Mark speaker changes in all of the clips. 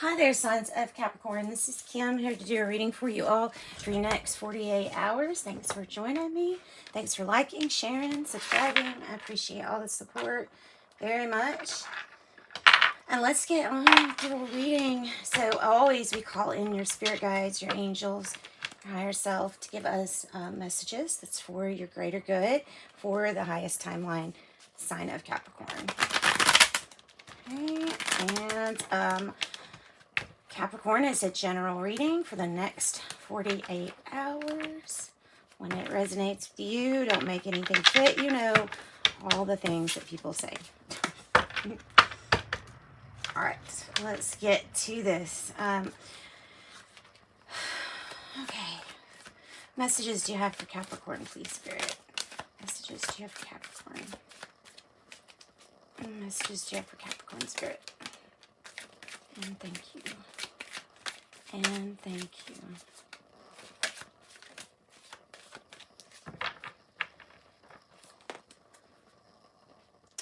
Speaker 1: Hi there, signs of Capricorn. This is Kim here to do a reading for you all for your next 48 hours. Thanks for joining me. Thanks for liking, sharing, subscribing. I appreciate all the support very much. And let's get on with the reading. So always we call in your spirit guides, your angels, your higher self to give us messages that's for your greater good for the highest timeline sign of Capricorn. Okay, and Capricorn is a general reading for the next 48 hours. When it resonates with you, don't make anything fit. You know all the things that people say. All right, let's get to this. Okay. Messages do you have for Capricorn, please, Spirit? Messages do you have for Capricorn? Messages do you have for Capricorn, Spirit? And thank you. And thank you.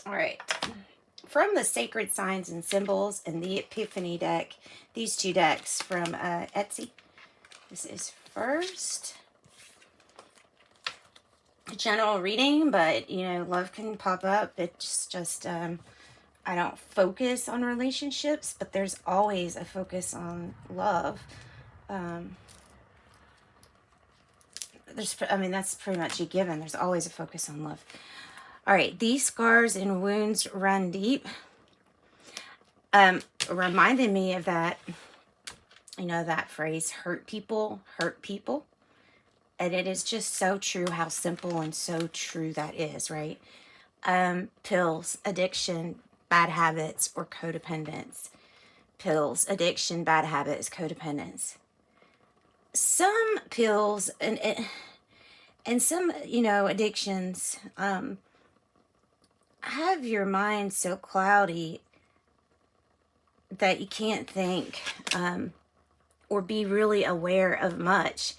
Speaker 1: All right. From the Sacred Signs and Symbols and the Epiphany deck, these two decks from Etsy. This is first a general reading, but, you know, love can pop up. It's just I don't focus on relationships, but there's always a focus on love. I mean, that's pretty much a given. There's always a focus on love. All right, these scars and wounds run deep. Reminded me of that, you know, that phrase, hurt people hurt people. And it is just so true how simple and so true that is, right? Pills, addiction, bad habits, or codependence. Pills, addiction, bad habits, codependence. Some pills and some, you know, addictions have your mind so cloudy that you can't think or be really aware of much,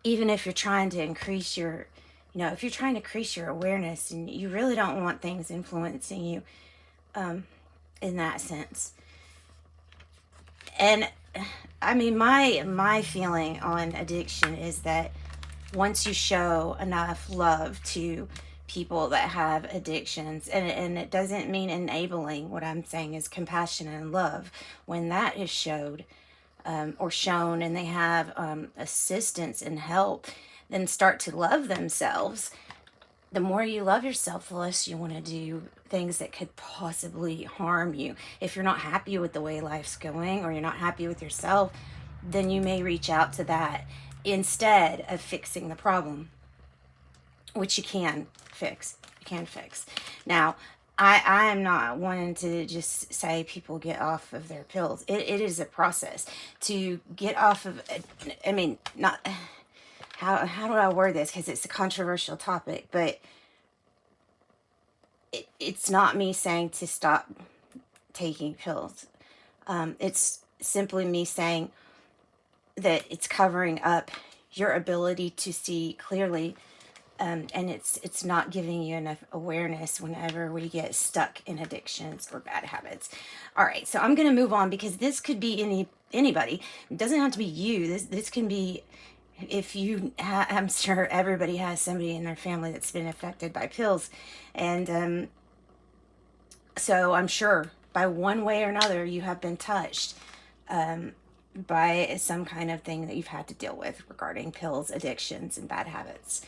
Speaker 1: even if you're trying to increase your, you know, if you're trying to increase your awareness and you really don't want things influencing you in that sense. And I mean, my feeling on addiction is that once you show enough love to people that have addictions, and it doesn't mean enabling, what I'm saying is compassion and love, when that is showed or shown and they have assistance and help, then start to love themselves. The more you love yourself, the less you want to do things that could possibly harm you. If you're not happy with the way life's going or you're not happy with yourself, then you may reach out to that instead of fixing the problem, which you can fix. You can fix. Now, I am not wanting to just say people get off of their pills. It is a process to get off of, I mean, not... How do I word this? Because it's a controversial topic, but it's not me saying to stop taking pills. It's simply me saying that it's covering up your ability to see clearly, and it's not giving you enough awareness whenever we get stuck in addictions or bad habits. All right, so I'm going to move on because this could be anybody. It doesn't have to be you. This can be... If you, I'm sure everybody has somebody in their family that's been affected by pills. And so I'm sure by one way or another, you have been touched by some kind of thing that you've had to deal with regarding pills, addictions, and bad habits.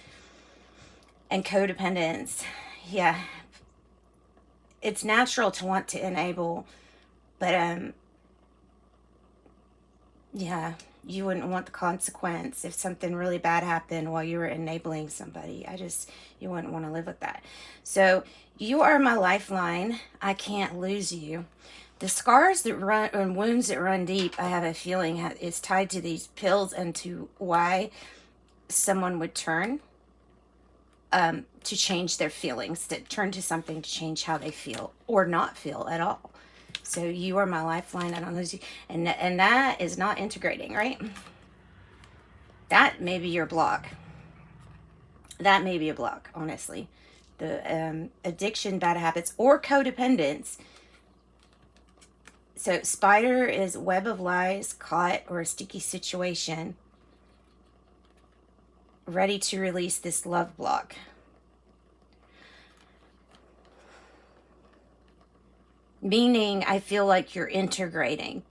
Speaker 1: And codependence, yeah, it's natural to want to enable, but yeah, you wouldn't want the consequence if something really bad happened while you were enabling somebody. You wouldn't want to live with that. So you are my lifeline. I can't lose you. The scars that run and wounds that run deep, I have a feeling is tied to these pills and to why someone would turn to change their feelings, to turn to something to change how they feel or not feel at all. So you are my lifeline. I don't lose you. And that is not integrating, right? That may be your block. That may be a block, honestly. The addiction, bad habits, or codependence So spider is web of lies, caught, or a sticky situation. Ready to release this love block. Meaning, I feel like you're integrating.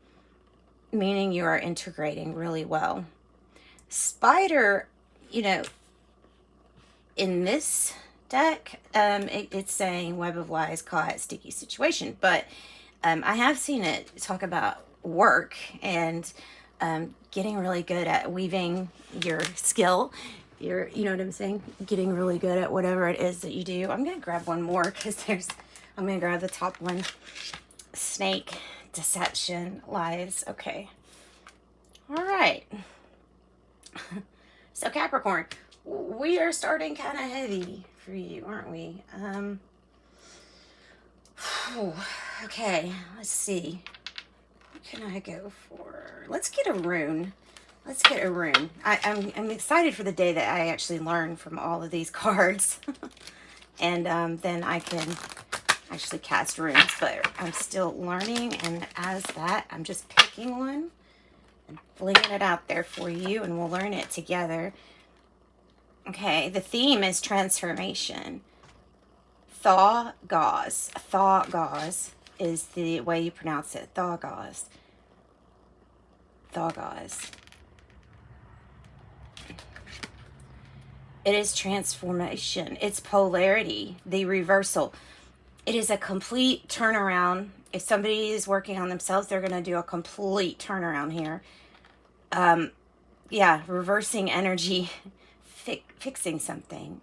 Speaker 1: Meaning you are integrating really well. Spider, you know, in this deck, it's saying web of lies, caught, sticky situation. But I have seen it talk about work and getting really good at weaving your skill. You know what I'm saying? Getting really good at whatever it is that you do. I'm going to grab one more because I'm going to grab the top one. Snake, deception, lies. Okay. All right. So Capricorn, we are starting kind of heavy for you, aren't we? Okay, let's see. What can I go for? Let's get a rune. Let's get a rune. I'm excited for the day that I actually learn from all of these cards. And then I can actually cast runes. But I'm still learning. And as that, I'm just picking one and flinging it out there for you. And we'll learn it together. Okay, the theme is transformation. Thx. Thx is the way you pronounce it. Thx. Thx. It is transformation. It's polarity, the reversal. It is a complete turnaround. If somebody is working on themselves, they're going to do a complete turnaround here. Yeah, reversing energy, fixing something.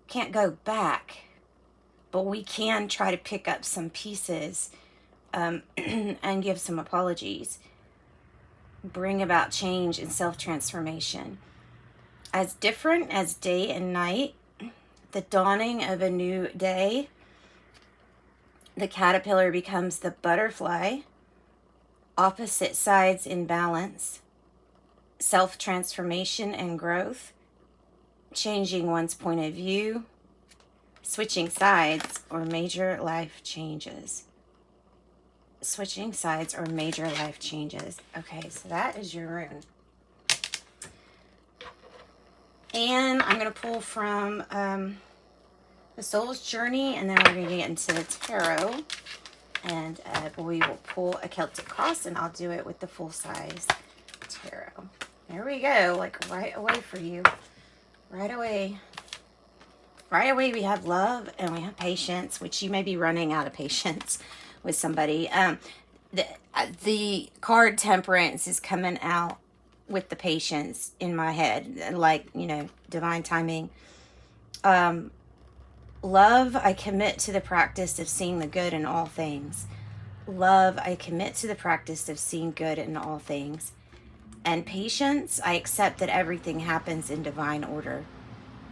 Speaker 1: Can't go back, but we can try to pick up some pieces and give some apologies. Bring about change and self-transformation. As different as day and night, the dawning of a new day, the caterpillar becomes the butterfly, opposite sides in balance, self-transformation and growth, changing one's point of view, switching sides, or major life changes. Switching sides or major life changes. Okay, so that is your rune. And I'm going to pull from the Soul's Journey, and then we're going to get into the tarot. And we will pull a Celtic cross, and I'll do it with the full-size tarot. There we go, like right away for you. Right away. Right away we have love and we have patience, which you may be running out of patience with somebody. The card Temperance is coming out with the patience in my head, like, you know, divine timing. Love, I commit to the practice of seeing the good in all things. Love, I commit to the practice of seeing good in all things. And patience, I accept that everything happens in divine order.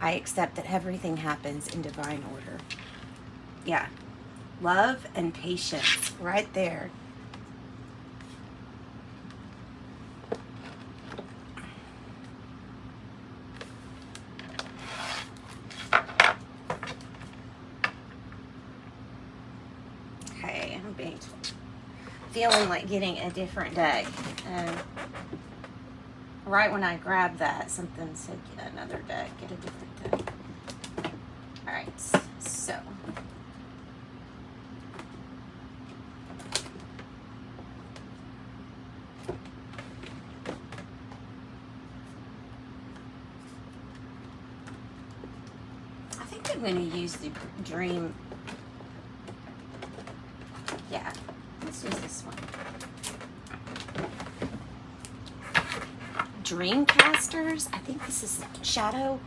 Speaker 1: I accept that everything happens in divine order. Yeah. Love and patience right there. Okay, I'm feeling like getting a different deck. Right when I grabbed that, something said get another deck, get a different deck. Alright, so. I think I'm going to use the dream. Yeah, let's use this one. Dreamcasters. I think this is shadow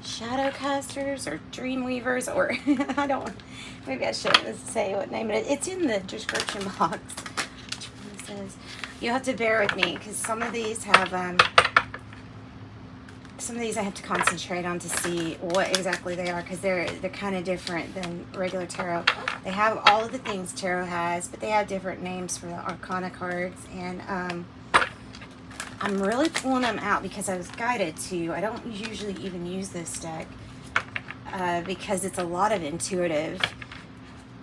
Speaker 1: casters or dream weavers, or I don't, maybe I shouldn't say what name it is. It's in the description box. It says, you have to bear with me because some of these have I have to concentrate on to see what exactly they are, because they're kind of different than regular tarot. They have all of the things tarot has, but they have different names for the arcana cards, and I'm really pulling them out because I was guided to. I don't usually even use this deck because it's a lot of intuitive.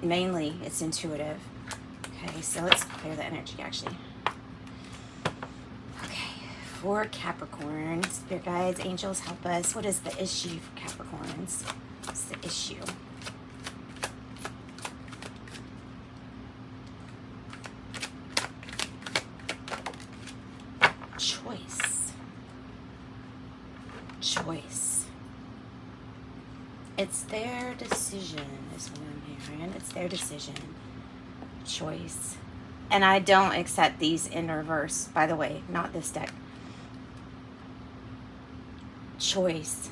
Speaker 1: Mainly, it's intuitive. Okay, so let's clear the energy, actually. Okay, for Capricorn, spirit guides, angels, help us. What is the issue for Capricorns? What's the issue? Choice. Choice. It's their decision, is what I'm hearing. It's their decision. Choice. And I don't accept these in reverse, by the way, not this deck. Choice.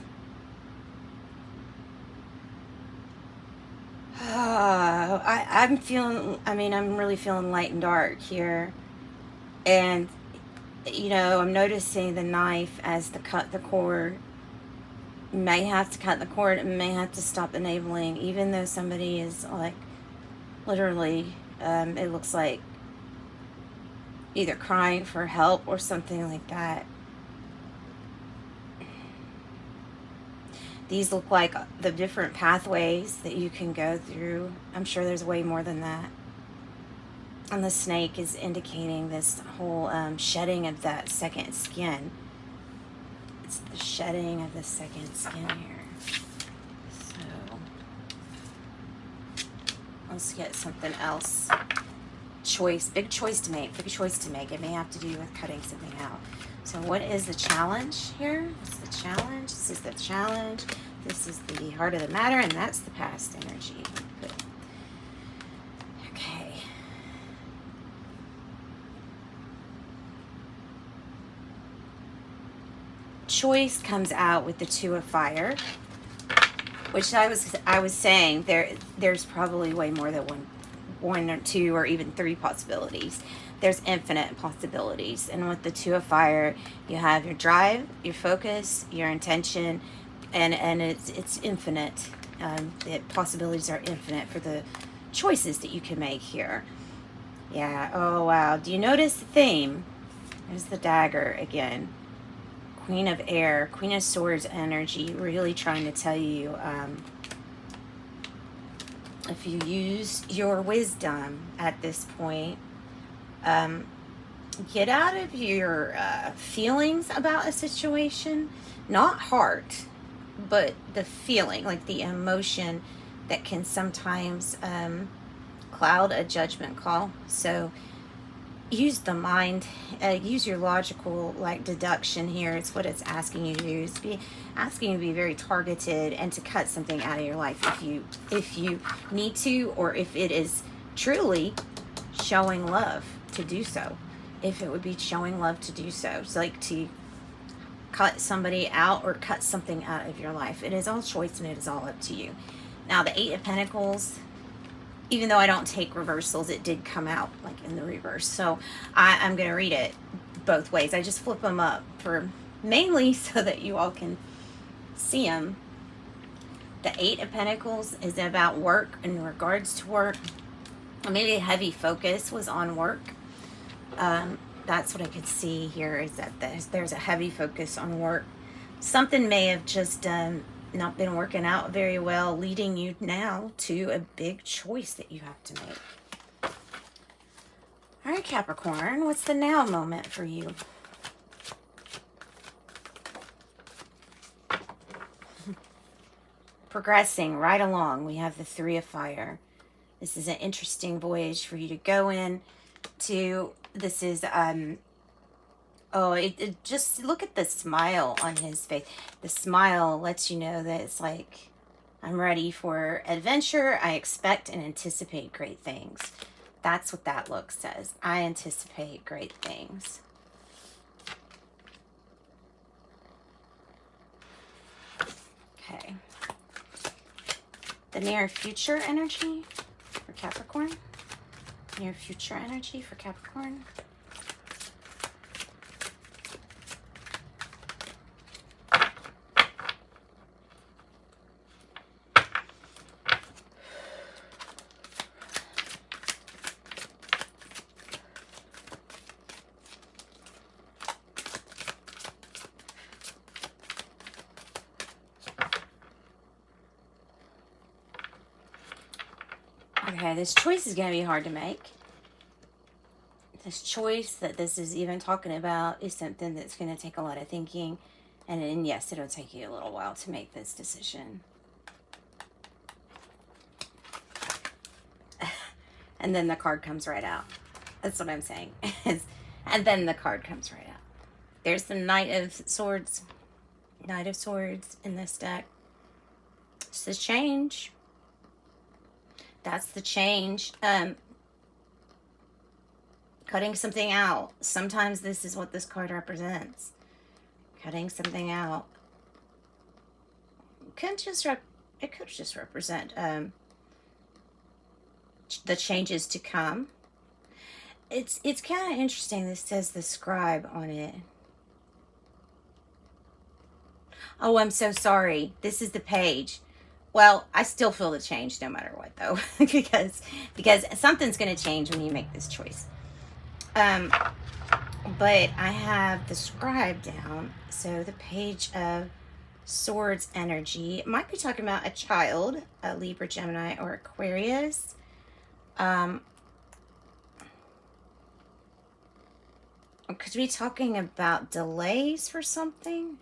Speaker 1: I'm feeling, I mean, I'm really feeling light and dark here. And, you know, I'm noticing the knife as the cut the cord. May have to cut the cord and may have to stop enabling, even though somebody is like literally, it looks like either crying for help or something like that. These look like the different pathways that you can go through. I'm sure there's way more than that. And the snake is indicating this whole shedding of that second skin. It's the shedding of the second skin here. So let's get something else. Choice, big choice to make, big choice to make. It may have to do with cutting something out. So what is the challenge here? What's the challenge? This is the challenge. This is the heart of the matter, and that's the past energy. Good. Okay. Choice comes out with the Two of Fire, which I was saying there's probably way more than one or two or even three possibilities. There's infinite possibilities. And with the Two of Fire, you have your drive, your focus, your intention, and it's infinite. The possibilities are infinite for the choices that you can make here. Yeah, oh wow. Do you notice the theme? There's the dagger again. Queen of Air, Queen of Swords energy, really trying to tell you, if you use your wisdom at this point, get out of your feelings about a situation, not heart, but the feeling, like the emotion that can sometimes cloud a judgment call. So use the mind, use your logical like deduction here. It's what it's asking you to do. It's asking you to be very targeted and to cut something out of your life if you need to, or if it is truly showing love to do so. If it would be showing love to do so. It's like to cut somebody out or cut something out of your life. It is all choice and it is all up to you. Now the Eight of Pentacles, even though I don't take reversals, it did come out like in the reverse. So I'm going to read it both ways. I just flip them up for mainly so that you all can see them. The Eight of Pentacles is about work in regards to work. Maybe a heavy focus was on work. That's what I could see here, is that there's a heavy focus on work. Something may have just not been working out very well, leading you now to a big choice that you have to make. All right, Capricorn, what's the now moment for you? Progressing right along, we have the Three of Fire. This is an interesting voyage for you to go in to. This is just look at the smile on his face. The smile lets you know that it's like, I'm ready for adventure. I expect and anticipate great things. That's what that look says. I anticipate great things. Okay. The near future energy for Capricorn. Near future energy for Capricorn. Okay, this choice is going to be hard to make. This choice that this is even talking about is something that's going to take a lot of thinking. And yes, it'll take you a little while to make this decision. And then the card comes right out. That's what I'm saying. And then the card comes right out. There's the Knight of Swords. Knight of Swords in this deck. It's the change. That's the change. Cutting something out. Sometimes this is what this card represents. Cutting something out. It could just represent the changes to come. It's kind of interesting. This says the scribe on it. Oh, I'm so sorry. This is the page. Well, I still feel the change no matter what, though, because something's going to change when you make this choice. But I have the scribe down, so the page of Swords energy. It might be talking about a child, a Libra, Gemini, or Aquarius. Could we be talking about delays for something?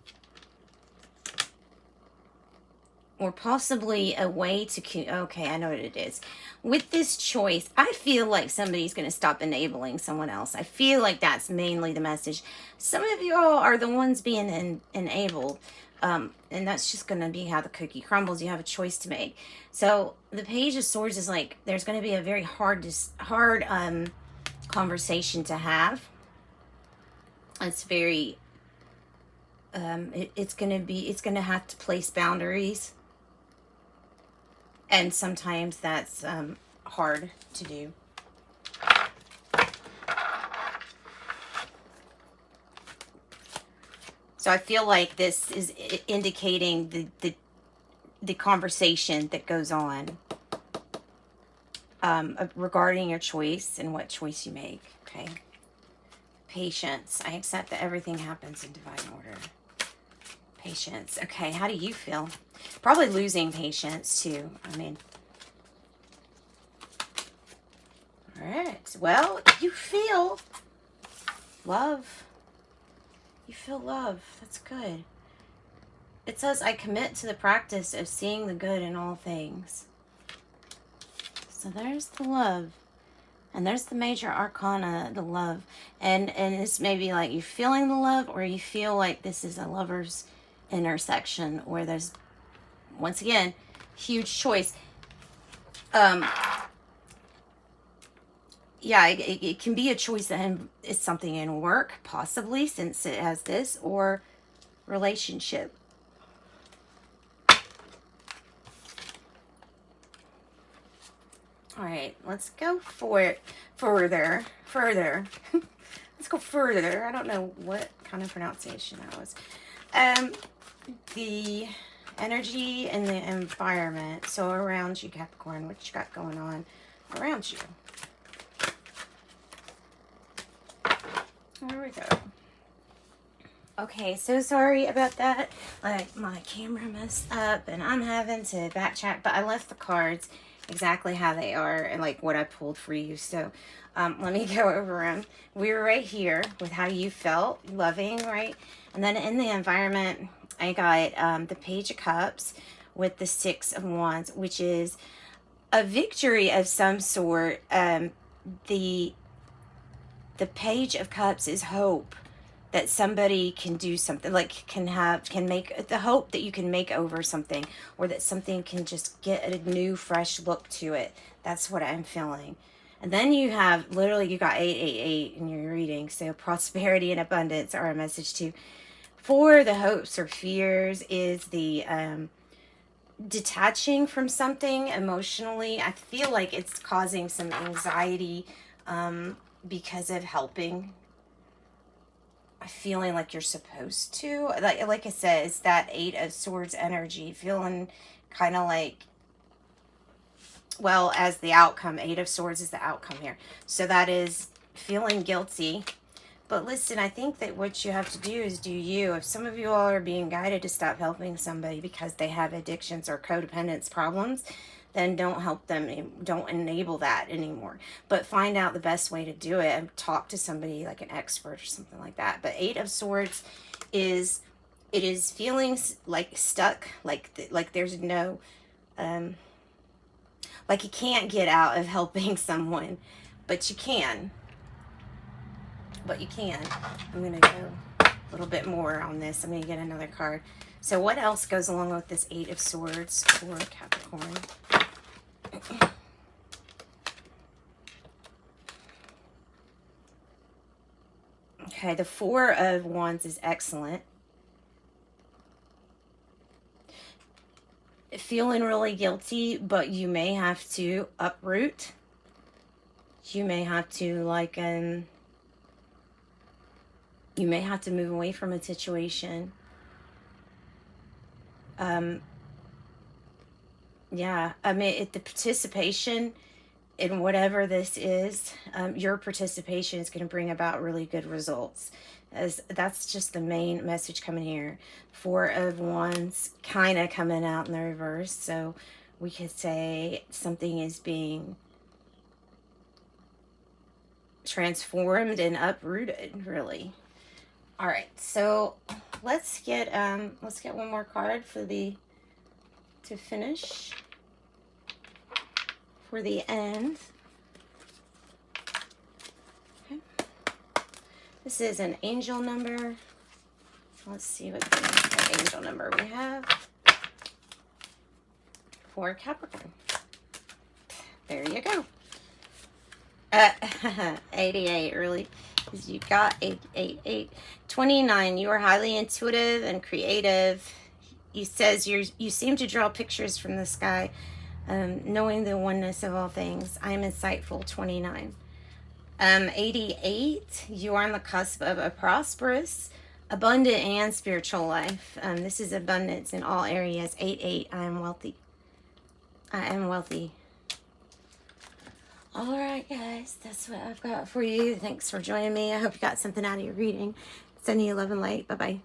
Speaker 1: Or possibly a way to... Okay, I know what it is. With this choice, I feel like somebody's going to stop enabling someone else. I feel like that's mainly the message. Some of you all are the ones being enabled. And that's just going to be how the cookie crumbles. You have a choice to make. So the Page of Swords is like, there's going to be a very hard conversation to have. It's very... it's going to have to place boundaries. And sometimes that's hard to do. So I feel like this is indicating the conversation that goes on regarding your choice and what choice you make. Okay. Patience. I accept that everything happens in divine order. Patience. Okay, how do you feel? Probably losing patience too. I mean, all right. Well, you feel love. You feel love. That's good. It says, I commit to the practice of seeing the good in all things. So there's the love. And there's the major arcana, the love. And it's maybe like you feeling the love, or you feel like this is a lover's intersection where there's, once again, huge choice. Yeah, it can be a choice that is something in work, possibly, since it has this, or relationship. All right, let's go for it further. Let's go further. I don't know what kind of pronunciation that was. The energy and the environment. So around you, Capricorn, what you got going on around you? There we go. Okay, so sorry about that. Like, my camera messed up and I'm having to backtrack, but I left the cards exactly how they are and like what I pulled for you. So let me go over them. We were right here with how you felt, loving, right? And then in the environment, I got the Page of Cups with the Six of Wands, which is a victory of some sort. The Page of Cups is hope that somebody can do something, like can make the hope that you can make over something, or that something can just get a new fresh look to it. That's what I'm feeling. And then you have, literally, you got 888 in your reading. So prosperity and abundance are a message too. For the hopes or fears is the detaching from something emotionally. I feel like it's causing some anxiety because of helping. Feeling like you're supposed to. Like I said, it's that Eight of Swords energy. Feeling kind of like, well, as the outcome. Eight of Swords is the outcome here. So that is feeling guilty. But listen, I think that what you have to do is do you. If some of you all are being guided to stop helping somebody because they have addictions or codependence problems, then don't help them, don't enable that anymore. But find out the best way to do it and talk to somebody like an expert or something like that. But Eight of Swords is, it is feelings like stuck, like there's no, like you can't get out of helping someone, but you can. But you can. I'm going to go a little bit more on this. I'm going to get another card. So what else goes along with this Eight of Swords for Capricorn? Okay, the Four of Wands is excellent. Feeling really guilty, but you may have to uproot. You may have to like you may have to move away from a situation. Yeah, I mean, the participation in whatever this is, your participation is going to bring about really good results. As that's just the main message coming here. Four of Wands kind of coming out in the reverse, so we could say something is being transformed and uprooted, really. All right, so let's get one more card for the to finish for the end. Okay. This is an angel number. Let's see what angel number we have for Capricorn. There you go. 88, really. You got 888. 29, you are highly intuitive and creative. He says you seem to draw pictures from the sky, knowing the oneness of all things. I am insightful. 29. 88, you are on the cusp of a prosperous, abundant, and spiritual life. This is abundance in all areas. 88, I am wealthy. I am wealthy. All right, guys, that's what I've got for you. Thanks for joining me. I hope you got something out of your reading. Sending you love and light. Bye-bye.